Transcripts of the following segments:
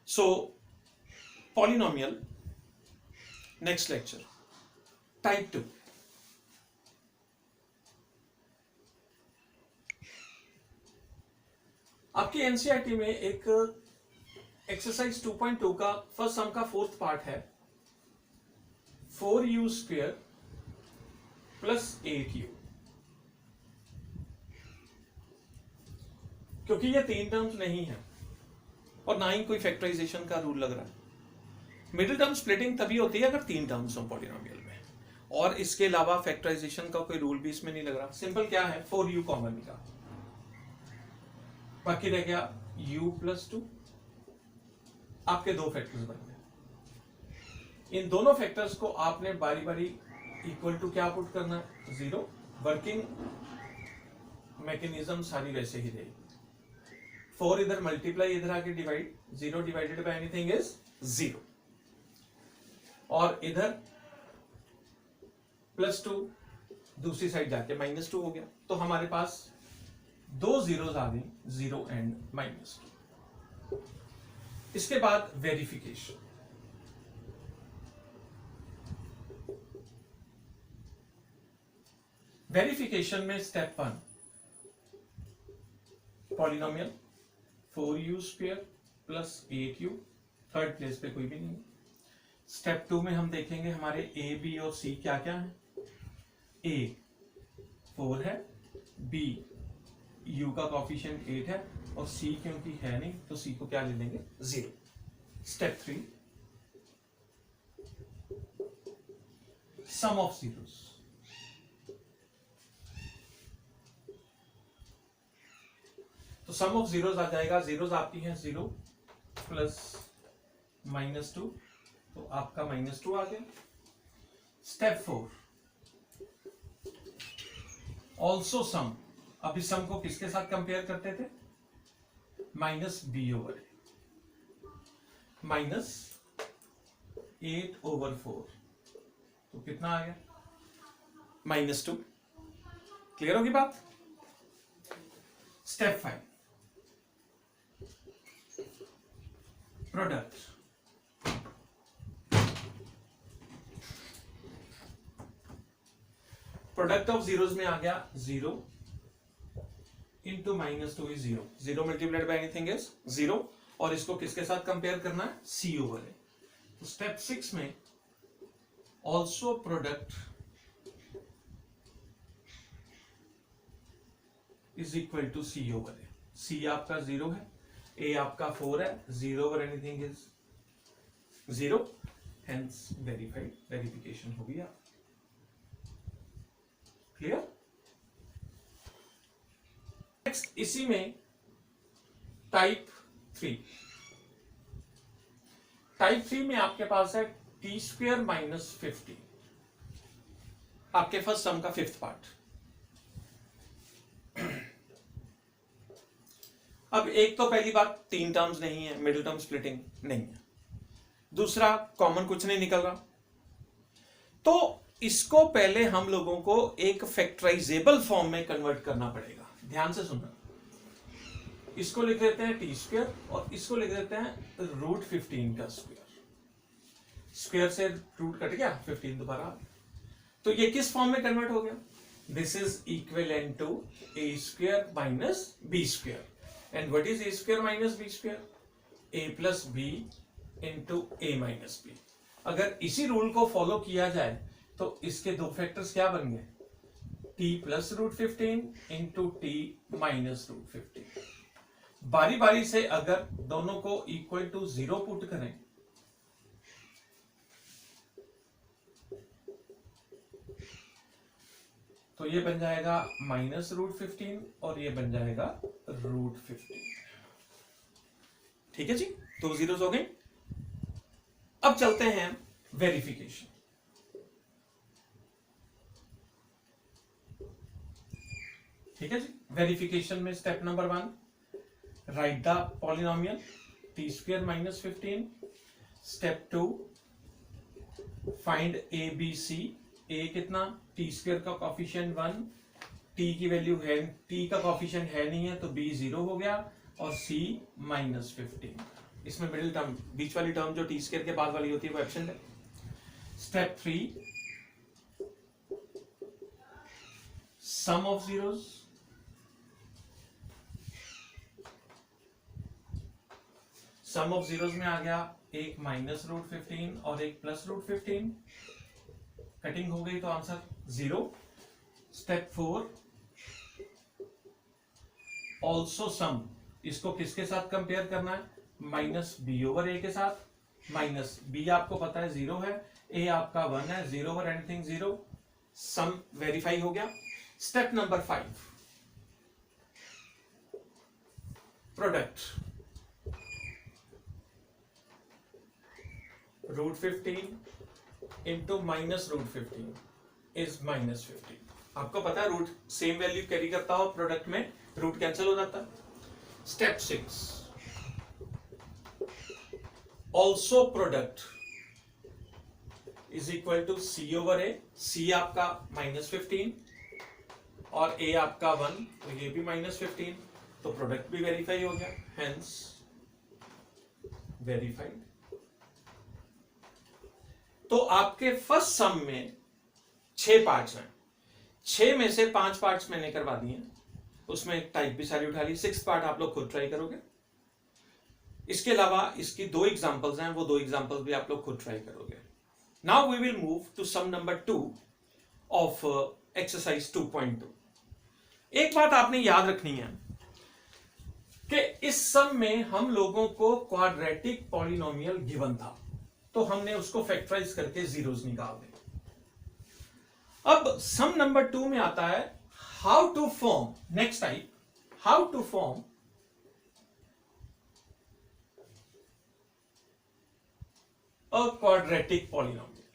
सो polynomial next lecture type 2। आपकी NCERT में एक एक्सरसाइज 2.2 का फर्स्ट सम का फोर्थ पार्ट है 4u² प्लस 8u। क्योंकि ये तीन टर्म्स नहीं है और ना ही कोई फैक्टराइजेशन का रूल लग रहा है। मिडिल टर्म स्प्लिटिंग तभी होती है अगर तीन टर्म्स हो पॉलिनोमियल में, और इसके अलावा फैक्टराइजेशन का कोई रूल भी इसमें नहीं लग रहा। सिंपल क्या है, 4u कॉमन निकाल, बाकी रह गया u प्लस 2। आपके दो फैक्टर्स बन गए। इन दोनों फैक्टर्स को आपने बारी बारी इक्वल टू क्या पुट करना है, 0। वर्किंग मैकेनिज्म सारी वैसे ही रहेगी। 4 इधर मल्टीप्लाई, इधर आके divide, 0 divided by anything is 0, और इधर प्लस 2 दूसरी साइड जाके -2 हो गया। तो हमारे पास दो जीरोस आ गई, 0 एंड -2। इसके बाद वेरिफिकेशन। वेरिफिकेशन में step 1 polynomial 4u² plus 8u, third place पे कोई भी नहीं। स्टेप 2 में हम देखेंगे हमारे a, b और c क्या क्या है। a 4 है, b u का कॉफिशिएंट 8 है, और c क्योंकि है नहीं तो c को क्या ले लेंगे, 0। Step 3 sum of zeros. तो सम ऑफ जीरोस आ जाएगा, जीरोस आपकी हैं 0 प्लस -2, तो आपका -2 आ गया। Step 4 also sum. अब इस सम को किसके साथ कंपेयर करते थे, -b/a, -8/4, तो कितना आ गया, -2। क्लियर होगी बात। Step 5 product. Product of zeros में आ गया 0 into -2 is 0, 0 multiplied by anything is 0, और इसको किसके साथ कंपेयर करना है, c/a। तो स्टेप 6 में also product is equal to c/a। c आपका 0 है, a आपका 4 है, 0 over anything is 0, hence verified, verification हो गया। क्लियर। नेक्स्ट इसी में टाइप 3। टाइप 3 में आपके पास है t² - 50, आपके फर्स्ट सम का फिफ्थ पार्ट। अब एक तो पहली बात, तीन टर्म्स नहीं है, मिडिल टर्म स्प्लिटिंग नहीं है। दूसरा, कॉमन कुछ नहीं निकल रहा, तो इसको पहले हम लोगों को एक फैक्टराइजेबल फॉर्म में कन्वर्ट करना पड़ेगा। ध्यान से सुनना, इसको लिख देते हैं t² और इसको लिख देते हैं √15 का स्क्वायर। स्क्वायर से रूट कट गया, 15 दोबारा। तो ये किस फॉर्म में कन्वर्ट हो गया, this is equivalent to a² - b²। And what is a² - b², a + b into a - b। अगर इसी रूल को फॉलो किया जाए तो इसके दो फैक्टर्स क्या बन गए, t + √15 इंटू t - √15। बारी बारी से अगर दोनों को इक्वल टू 0 पुट करें तो ये बन जाएगा -√15 और ये बन जाएगा √15। ठीक है जी, दो जीरोस हो गए। अब चलते हैं वेरिफिकेशन। ठीक है जी, वेरिफिकेशन में step number 1, right the polynomial t² - 15। Step 2, find a b c। a कितना, t² का कॉफिशिएंट 1, t की वैल्यू है, t का कॉफिशिएंट है नहीं है तो b 0 हो गया, और c -15। इसमें मिडिल टर्म, बीच वाली टर्म जो टी स्क्वायर के बाद वाली होती है वो एब्सेंट है। Step 3, sum of zeros, sum of zeros में आ गया एक -√15 और एक +√15, कटिंग हो गई तो आंसर 0। स्टेप 4, ऑल्सो सम, इसको किसके साथ कंपेयर करना है, -b/a के साथ। -b आपको पता है 0 है, a आपका 1 है, 0 ओवर एनीथिंग 0, सम वेरीफाई हो गया। Step number 5, product, √15 into -√15 is -15। आपको पता है रूट सेम वैल्यू कैरी करता हो, प्रोडक्ट में रूट कैंसिल हो जाता है। Step 6, also product is equal to c/a, c आपका -15 और a आपका 1, तो ये भी -15, तो प्रोडक्ट भी वेरीफाई हो गया, हेंस वेरीफाइड। तो आपके फर्स्ट सम में 6 पार्ट्स हैं, 6 में से 5 पार्ट्स मैंने करवा दिए, उसमें टाइप भी सारी उठा ली, 6 पार्ट आप लोग खुद ट्राई करोगे। इसके अलावा इसकी 2 एग्जांपल्स हैं, वो 2 एग्जांपल्स भी आप लोग खुद ट्राई करोगे। Now we will move to sum number 2 of exercise 2.2। एक बात आपने याद रखनी है कि इस सम में हम लोगों को क्वाड्रेटिक पॉलिनोमियल गिवन था, तो हमने उसको फैक्टराइज करके जीरोस निकाल दिए। अब सम नंबर 2 में आता है how to form, next type, how to form a quadratic polynomial.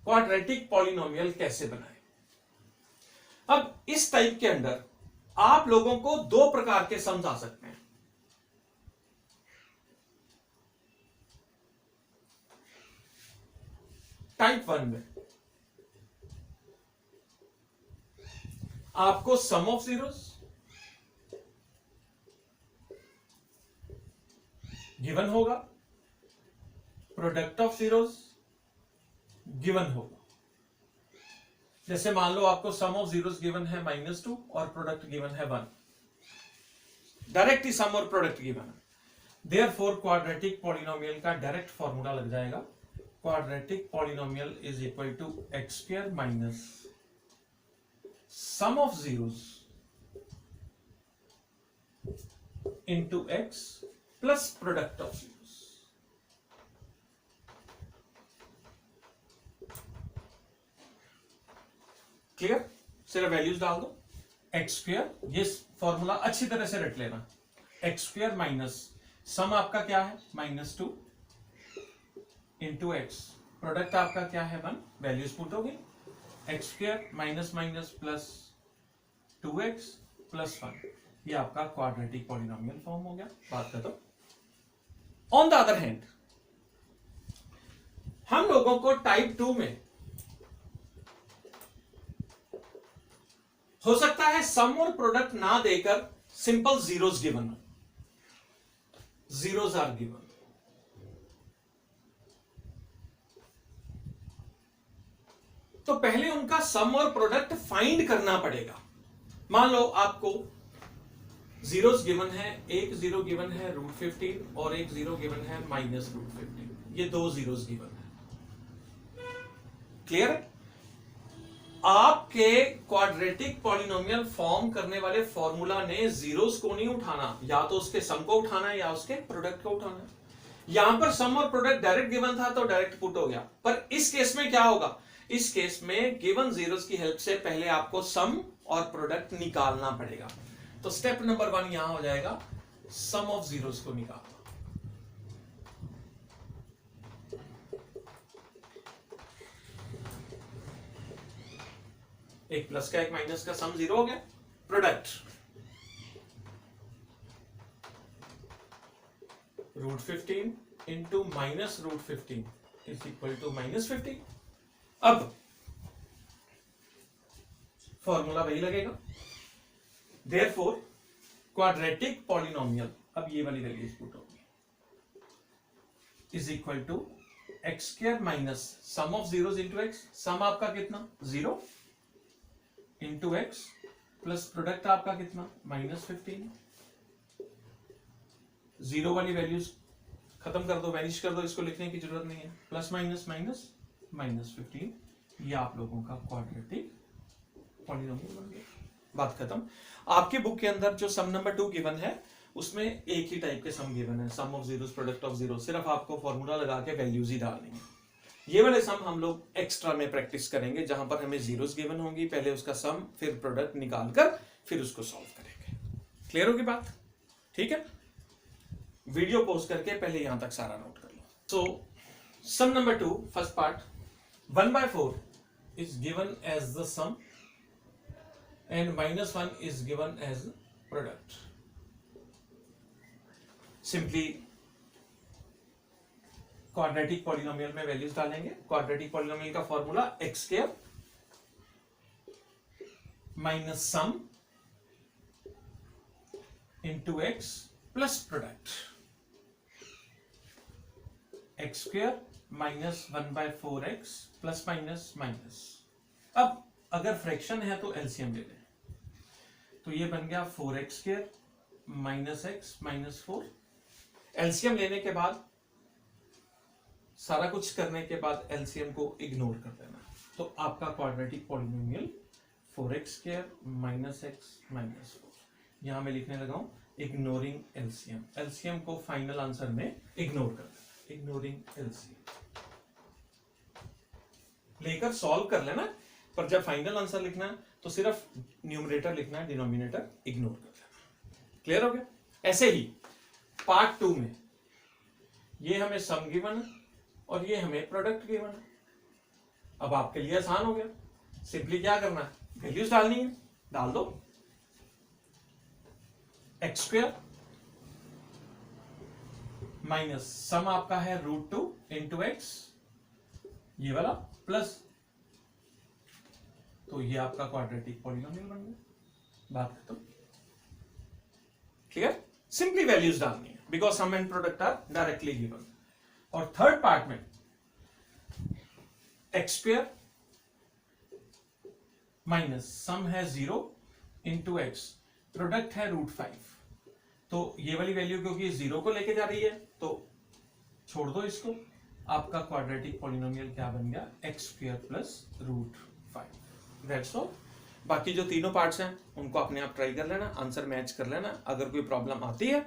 Quadratic polynomial कैसे बनाए। अब इस टाइप के अंदर आप लोगों को 2 प्रकार के सम्स आ सकते हैं। टाइप 1 में आपको सम ऑफ जीरोस गिवन होगा, प्रोडक्ट ऑफ जीरोस गिवन होगा। जैसे मान लो आपको सम ऑफ जीरोस गिवन है -2 और प्रोडक्ट गिवन है 1, डायरेक्ट ही सम और प्रोडक्ट गिवन है। देयरफॉर क्वाड्रेटिक पॉलिनोमियल का डायरेक्ट फॉर्मूला लग जाएगा, quadratic polynomial is equal to x² minus sum of zeros into x plus product of zeros. Clear, सिर्फ वैल्यूज डाल दो, x², ये फॉर्मूला अच्छी तरह से रट लेना, x² माइनस सम आपका क्या है -2 इंटू x, प्रोडक्ट आपका क्या है 1, वैल्यूज पुट होगी, x² minus minus plus 2x plus 1, ये आपका क्वाड्रेटिक पॉलिनोमियल फॉर्म हो गया। बात कर दो। ऑन द अदर हैंड हम लोगों को टाइप 2 में हो सकता है सम और प्रोडक्ट ना देकर सिंपल जीरोस गिवन हो, जीरोस आर गिवन, तो पहले उनका सम और प्रोडक्ट फाइंड करना पड़ेगा। मान लो आपको जीरोस गिवन है, एक जीरो गिवन है √15 और एक जीरो गिवन है -√15, ये 2 जीरोस गिवन है। क्लियर, आपके क्वाड्रेटिक पॉलिनोमियल फॉर्म करने वाले फॉर्मूला ने जीरोस को नहीं उठाना, या तो उसके सम को उठाना है या उसके प्रोडक्ट को उठाना है। यहां पर सम और प्रोडक्ट डायरेक्ट गिवन था तो डायरेक्ट पुट हो गया, पर इस केस में क्या होगा, इस केस में गिवन जीरोस की हेल्प से पहले आपको सम और प्रोडक्ट निकालना पड़ेगा। तो स्टेप नंबर 1 यहां हो जाएगा, सम ऑफ जीरोस को निकालना। एक प्लस का एक माइनस का सम 0 हो गया, product √15 into -√15 is equal to -50। अब फॉर्मूला वही लगेगा, देयरफॉर क्वाड्रेटिक पॉलिनोमियल, अब ये वाली वैल्यूज पुट होगी, is equal to x square minus sum of zeros into x, sum आपका कितना 0 इंटू एक्स प्लस प्रोडक्ट आपका कितना -15, जीरो वाली वैल्यूज खत्म कर दो, वैनिश कर दो, इसको लिखने की जरूरत नहीं है, प्लस माइनस माइनस -15, ये आप लोगों का क्वाड्रेटिक पॉलिनोमियल बन गया, बात खत्म। आपके बुक के अंदर जो सम नंबर 2 गिवन है उसमें एक ही टाइप के सम गिवन है, sum of zeros product of zero, सिर्फ आपको फॉर्मूला लगा के वैल्यूज ही डालनी है। ये वाले सम हम लोग एक्स्ट्रा में प्रैक्टिस करेंगे, जहां पर हमें जीरोस गिवन होंगी, पहले उसका सम फिर प्रोडक्ट निकालकर फिर उसको सॉल्व करेंगे। क्लियर होगी बात? ठीक है, वीडियो पॉज करके पहले यहां तक सारा नोट कर लो। So sum number 2 first part, 1/4 is given as the sum and -1 is given as product. Simply quadratic polynomial में वैल्यूज डालेंगे। क्वाड्रेटिक पॉलिनोमियल का फॉर्मूला एक्स स्क्वायर माइनस सम into x plus product, x square minus 1/4x plus minus minus. अब अगर fraction है तो LCM ले लें, तो ये बन गया 4x square minus x minus 4। LCM लेने के बाद, सारा कुछ करने के बाद एलसीएम को इग्नोर कर देना, तो आपका quadratic polynomial 4x square minus x minus 4। यहां मैं लिखने लगा हूं इग्नोरिंग एलसीएम, एलसीएम को फाइनल आंसर में इग्नोर कर देना, इग्नोरिंग एलसीएम लेकर सॉल्व कर लेना, पर जब फाइनल आंसर लिखना है तो सिर्फ न्यूमरेटर लिखना है, डिनोमिनेटर इग्नोर कर देना। क्लियर हो गया? ऐसे ही पार्ट 2 में ये हमें सम गिवन है और ये हमें प्रोडक्ट गिवन है। अब आपके लिए आसान हो गया, सिंपली क्या करना है, वैल्यूज डालनी है, डाल दो। एक्स स्क्वायर माइनस सम आपका है √2 इंटू एक्स, ये वाला प्लस, तो ये आपका क्वाड्रेटिक पॉलिनोमियल बन गया, बात खत्म। क्लियर? सिंपली वैल्यूज डालनी है because sum and product are directly given. और थर्ड पार्ट में एक्स स्क्वायर माइनस सम है 0 इंटू एक्स, प्रोडक्ट है √5, तो ये वाली वैल्यू क्योंकि 0 को लेके जा रही है तो छोड़ दो इसको, आपका क्वाड्रेटिक पॉलिनोमियल क्या बन गया, x square plus √5। That's all. बाकी जो तीनों पार्ट्स हैं उनको अपने आप ट्राई कर लेना, आंसर मैच कर लेना, अगर कोई प्रॉब्लम आती है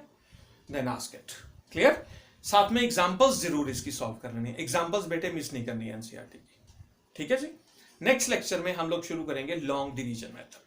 देन आस्क इट। क्लियर? साथ में एग्जांपल्स जरूर इसकी सॉल्व कर लेनी है, एग्जांपल्स बेटे मिस नहीं करनी है एनसीईआरटी की। ठीक है जी। नेक्स्ट लेक्चर में हम लोग शुरू करेंगे लॉन्ग डिवीजन मेथड।